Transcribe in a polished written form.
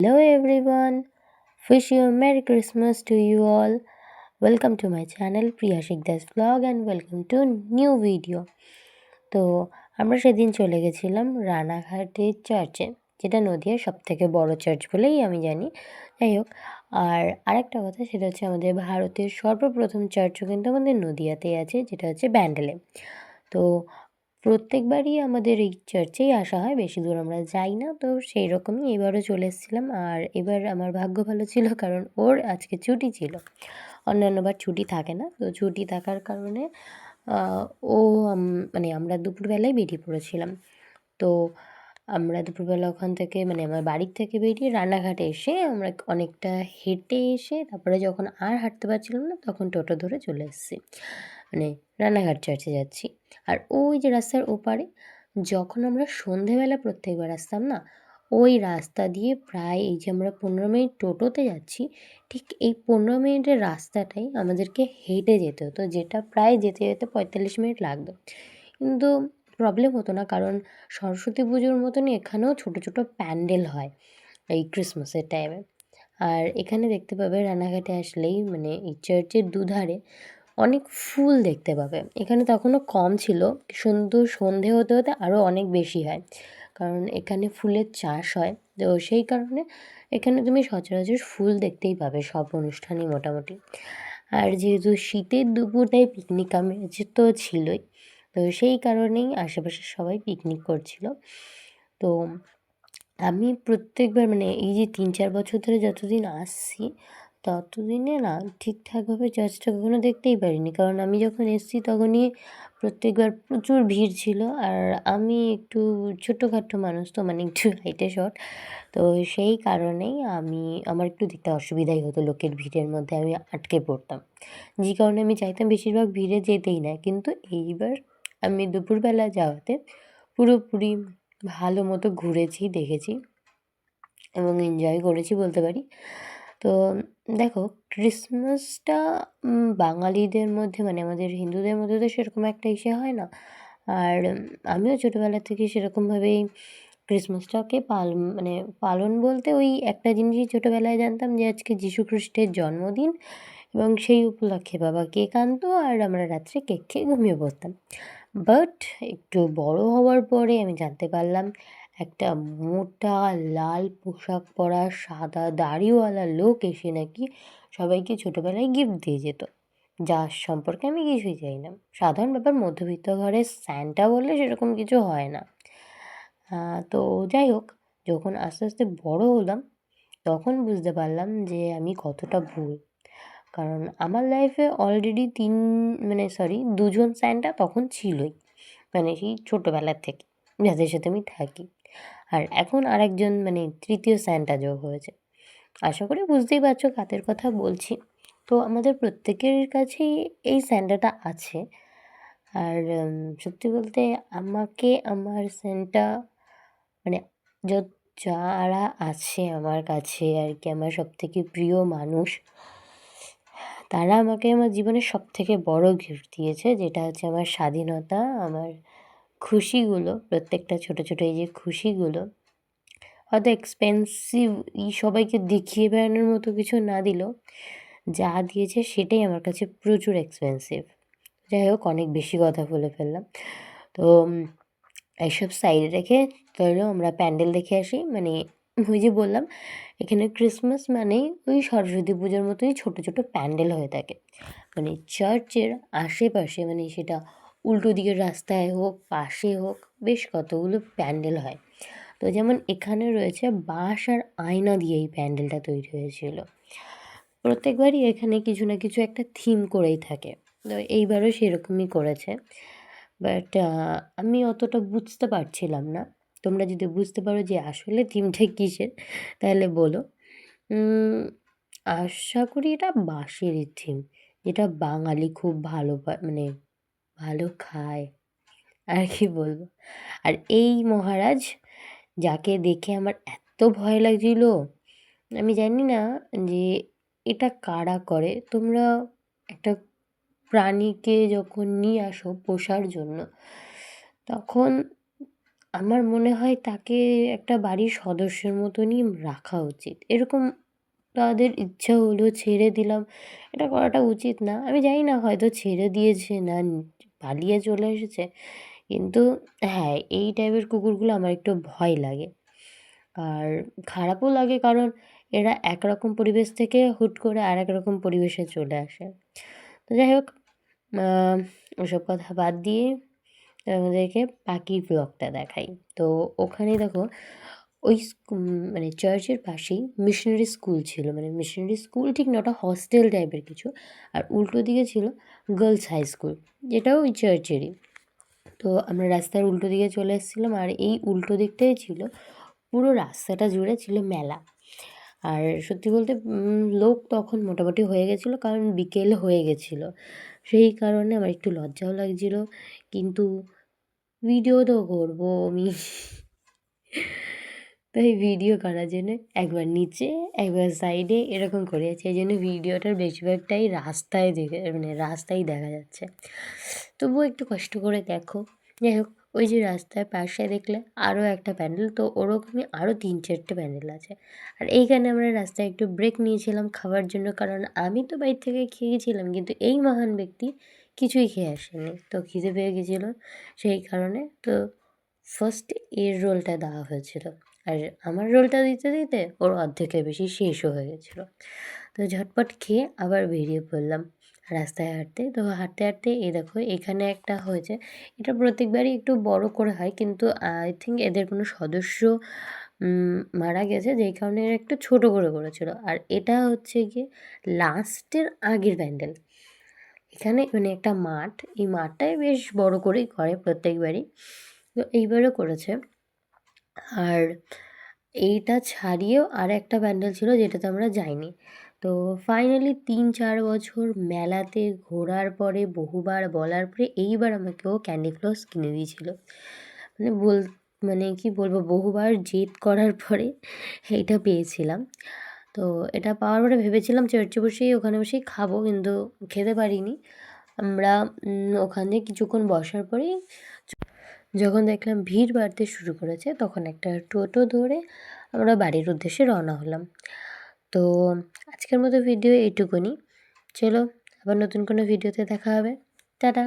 Hello everyone, wish you a Merry Christmas to you all. Welcome to my channel Priya Shikdas vlog and welcome to new video. তো আমরা সেদিন চলে গেছিলাম রানাঘাটের চার্চে, যেটা নদিয়ার সবথেকে বড় চার্চ বলেই আমি জানি। যাই হোক, আর আরেকটা কথা, সেটা হচ্ছে আমাদের ভারতের সর্বপ্রথম চার্চও কিন্তু আমাদের নদিয়াতেই আছে, যেটা হচ্ছে ব্যান্ডেলে। তো প্রত্যেকবারই আমাদের এই চার্চেই আসা হয়, বেশি দূর আমরা যাই না। তো সেই রকমই এবারও চলে এসেছিলাম। আর এবার আমার ভাগ্য ভালো ছিল, কারণ ওর আজকে ছুটি ছিল। অন্যান্যবার ছুটি থাকে না, তো ছুটি থাকার কারণে ও মানে আমরা দুপুরবেলায় বেরিয়ে পড়েছিলাম। তো আমরা দুপুরবেলা ওখান থেকে মানে আমার বাড়ির থেকে বেরিয়ে রানাঘাটে এসে আমরা অনেকটা হেঁটে এসে তারপরে যখন আর হাঁটতে পারছিলাম না, তখন টোটো ধরে চলে এসেছি, মানে রানাঘাট চার্চে যাচ্ছি। আর ওই যে রাস্তার ওপারে যখন আমরা সন্ধেবেলা প্রত্যেকবার আসতাম না, ওই রাস্তা দিয়ে প্রায় এই যে আমরা 15 মিনিট টোটোতে যাচ্ছি, ঠিক এই 15 মিনিটের রাস্তাটাই আমাদেরকে হেঁটে যেতে হতো, যেটা প্রায় যেতে যেতে 45 মিনিট লাগতো। কিন্তু প্রবলেম হতো না, কারণ সরস্বতী পুজোর মতনই এখানেও ছোটো ছোটো প্যান্ডেল হয় এই ক্রিসমাসের টাইমে। আর এখানে দেখতে পাবে রানাঘাটে আসলেই, মানে এই চার্চের দুধারে অনেক ফুল দেখতে পাবে। এখানে তখনও কম ছিল, সন্ধে হতে হতে আরও অনেক বেশি হয়, কারণ এখানে ফুলের চাষ হয়। তো সেই কারণে এখানে তুমি সচরাচর ফুল দেখতেই পাবে সব অনুষ্ঠানই মোটামুটি। আর যেহেতু শীতের দুপুর, তাই পিকনিক আমেজ তো ছিলই। তো সেই কারণেই আশেপাশের সবাই পিকনিক করছিল। তো আমি প্রত্যেকবার মানে এই যে 3-4 বছর ধরে যতদিন আসছি, ততদিনে না ঠিকঠাকভাবে চার্চটা কখনো দেখতেই পারিনি। কারণ আমি যখন এসেছি তখনই প্রত্যেকবার প্রচুর ভিড় ছিল। আর আমি একটু ছোট্টখাট্টো মানুষ, তো মানে একটু হাইটে শর্ট। তো সেই কারণেই আমার একটু দেখতে অসুবিধাই হতো, লোকের ভিড়ের মধ্যে আমি আটকে পড়তাম। যে কারণে আমি চাইতাম বেশিরভাগ ভিড়ে যেতেই না। কিন্তু এইবার আমি দুপুরবেলা যাওয়াতে পুরোপুরি ভালো মতো ঘুরেছি, দেখেছি এবং এনজয় করেছি বলতে পারি। তো দেখো, ক্রিসমাসটা বাঙালিদের মধ্যে মানে আমাদের হিন্দুদের মধ্যে তো সেরকম একটা ইসে হয় না। আর আমিও ছোটোবেলা থেকে সেরকমভাবেই ক্রিসমাসটাকে মানে পালন বলতে ওই একটা জিনিসই ছোটোবেলায় জানতাম, যে আজকে যীশু খ্রিস্টের জন্মদিন, এবং সেই উপলক্ষে বাবা কেক আনতো আর আমরা রাত্রে কেক খেয়ে ঘুমিয়ে পড়তাম। বাট একটু বড় হওয়ার পরে আমি জানতে পারলাম, একটা মোটা লাল পোশাক পরা সাদা দাড়িওয়ালা লোক এসে নাকি সবাইকে ছোটোবেলায় গিফট দিয়ে যেত, যার সম্পর্কে আমি কিছুই জানি না। সাধারণ ব্যাপার, মধ্যবিত্ত ঘরে স্যান্টা বললে সেরকম কিছু হয় না। তো যাই হোক, যখন আস্তে আস্তে বড় হলাম, তখন বুঝতে পারলাম যে আমি কতটা ভুল। কারণ আমার লাইফে অলরেডি দুজন স্যান্টা তখন ছিলই, মানে সেই ছোটোবেলার থেকে যাদের সাথে আমি থাকি। আর এখন আরেকজন মানে তৃতীয় স্যান্টা যোগ হয়েছে। আশা করি বুঝতেই পারছো কাদের কথা বলছি। তো আমাদের প্রত্যেকের কাছেই এই স্যান্টাটা আছে। আর সত্যি বলতে আমাকে আমার স্যান্টা মানে য যারা আছে আমার কাছে আর কি, আমার সবথেকে প্রিয় মানুষ, তারা আমাকে আমার জীবনের সবথেকে বড় গিফট দিয়েছে, যেটা হচ্ছে আমার স্বাধীনতা, আমার খুশিগুলো, প্রত্যেকটা ছোটো ছোটো এই যে খুশিগুলো। হয়তো এক্সপেন্সিভ সবাইকে দেখিয়ে বেড়ানোর মতো কিছু না দিলেও যা দিয়েছে সেটাই আমার কাছে প্রচুর এক্সপেন্সিভ। যাই হোক, অনেক বেশি কথা বলে ফেললাম। তো এইসব সাইডে রেখে চলো আমরা প্যান্ডেল দেখে আসি। মানে ওই যে বললাম, এখানে ক্রিসমাস মানেই ওই সরস্বতী পুজোর মতোই ছোটো ছোটো প্যান্ডেল হয়ে থাকে। মানে চার্চের আশেপাশে, মানে সেটা উল্টো দিকের রাস্তায় হোক, পাশে হোক, বেশ কতগুলো প্যান্ডেল হয়। তো যেমন এখানে রয়েছে বাঁশ আর আয়না দিয়ে এই প্যান্ডেলটা তৈরি হয়েছিল। প্রত্যেকবারই এখানে কিছু না কিছু একটা থিম করেই থাকে, তো এইবারও সেরকমই করেছে। বাট আমি অতটা বুঝতে পারছিলাম না। তোমরা যদি বুঝতে পারো যে আসলে থিমটা কিসের, তাহলে বলো। আশা করি এটা বাঁশেরই থিম, যেটা বাঙালি খুব ভালো মানে ভালো খায়, আর কি বলবো। আর এই মহারাজ, যাকে দেখে আমার এত ভয় লাগছিল, আমি জানি না যে এটা কারা করে। তোমরা একটা প্রাণীকে যখন নিয়ে আসো পোষার জন্য, তখন আমার মনে হয় তাকে একটা বাড়ির সদস্যের মতনই রাখা উচিত। এরকম তাদের ইচ্ছা হলো ছেড়ে দিলাম, এটা করাটা উচিত না। আমি জানি না হয়তো ছেড়ে দিয়েছে না পালিয়ে চলে এসেছে। কিন্তু হ্যাঁ, এই টাইপের কুকুরগুলো আমার একটু ভয় লাগে। আর খারাপও লাগে কারণ এরা একরকম পরিবেশ থেকে হুট করে আরেক রকম পরিবেশে চলে আসে। তো যাই হোক, ওসব কথা বাদ দিয়ে আমাদেরকে পাখির ব্লগটা দেখাই। তো ওখানে দেখো ওই মানে চার্চের পাশেই মিশনারি স্কুল ছিল। মানে মিশনারি স্কুল ঠিক না, ওটা হস্টেল টাইপের কিছু। আর উল্টো দিকে ছিল গার্লস হাই স্কুল, যেটাও ওই চার্চেরই। তো আমরা রাস্তার উল্টো দিকে চলে এসেছিলাম, আর এই উল্টো দিকটাই ছিল, পুরো রাস্তাটা জুড়ে ছিল মেলা। আর সত্যি বলতে লোক তখন মোটামুটি হয়ে গেছিলো, কারণ বিকেল হয়ে গেছিলো। সেই কারণে আমার একটু লজ্জাও লাগছিল, কিন্তু ভিডিও তো করবো আমি। তাই ভিডিও করার জন্য একবার নিচে একবার সাইডে এরকম করেছি। এই জন্য ভিডিওটার বেশিরভাগটাই রাস্তায় দেখা যাচ্ছে। তবুও একটু কষ্ট করে দেখো। যাই হোক, ওই যে রাস্তার পাশে দেখলে আরও একটা প্যান্ডেল, তো ওরকমই আরও 3-4টে প্যান্ডেল আছে। আর এইখানে আমরা রাস্তায় একটু ব্রেক নিয়েছিলাম খাবার জন্য, কারণ আমি তো বাইরে থেকে খেয়ে গেছিলাম, কিন্তু এই মহান ব্যক্তি কিছুই খেয়ে আসেনি, তো খিদে পেয়ে গেছিলো। সেই কারণে তো ফার্স্টে এর রোলটা দেওয়া হয়েছিল, আর আমার রোলটা দিতে দিতে ওর অর্ধেকের বেশি শেষও হয়ে গেছিলো। তো ঝটপট খেয়ে আবার বেরিয়ে পড়লাম রাস্তায় হাঁটতে। তো হাঁটতে হাঁটতে এই দেখো এখানে একটা হয়েছে, এটা প্রত্যেকবারই একটু বড় করে হয়, কিন্তু আই থিঙ্ক এদের কোনো সদস্য মারা গেছে, যেই কারণে এরা একটু ছোটো করে করেছিল। আর এটা হচ্ছে গিয়ে লাস্টের আগের প্যান্ডেল। এখানে মানে একটা মাঠ, এই মাঠটাই বেশ বড় করেই করে প্রত্যেকবারই, তো এইবারও করেছে। আর এইটা ছাড়িয়েও আর একটা প্যান্ডেল ছিল যেটাতে আমরা যাইনি। তো ফাইনালি 3-4 বছর মেলাতে ঘোরার পরে, বহুবার বলার পরে এইবার আমাকে ও ক্যান্ডি ফ্লস কিনে দিয়েছিল। মানে কি বলবো, বহুবার জেদ করার পরে এইটা পেয়েছিলাম। তো এটা পাওয়ার পরে ভেবেছিলাম চার্চে বসেই ওখানে বসেই খাবো, কিন্তু খেতে পারিনি। আমরা ওখানে কিছুক্ষণ বসার পরেই যখন দেখলাম ভিড় বাড়তে শুরু করেছে, তখন একটা টোটো ধরে আমরা বাড়ির উদ্দেশ্যে রওনা হলাম। তো আজকের মতো ভিডিও এইটুকুনি। চলো, আবার নতুন কোনো ভিডিওতে দেখা হবে। টাটা।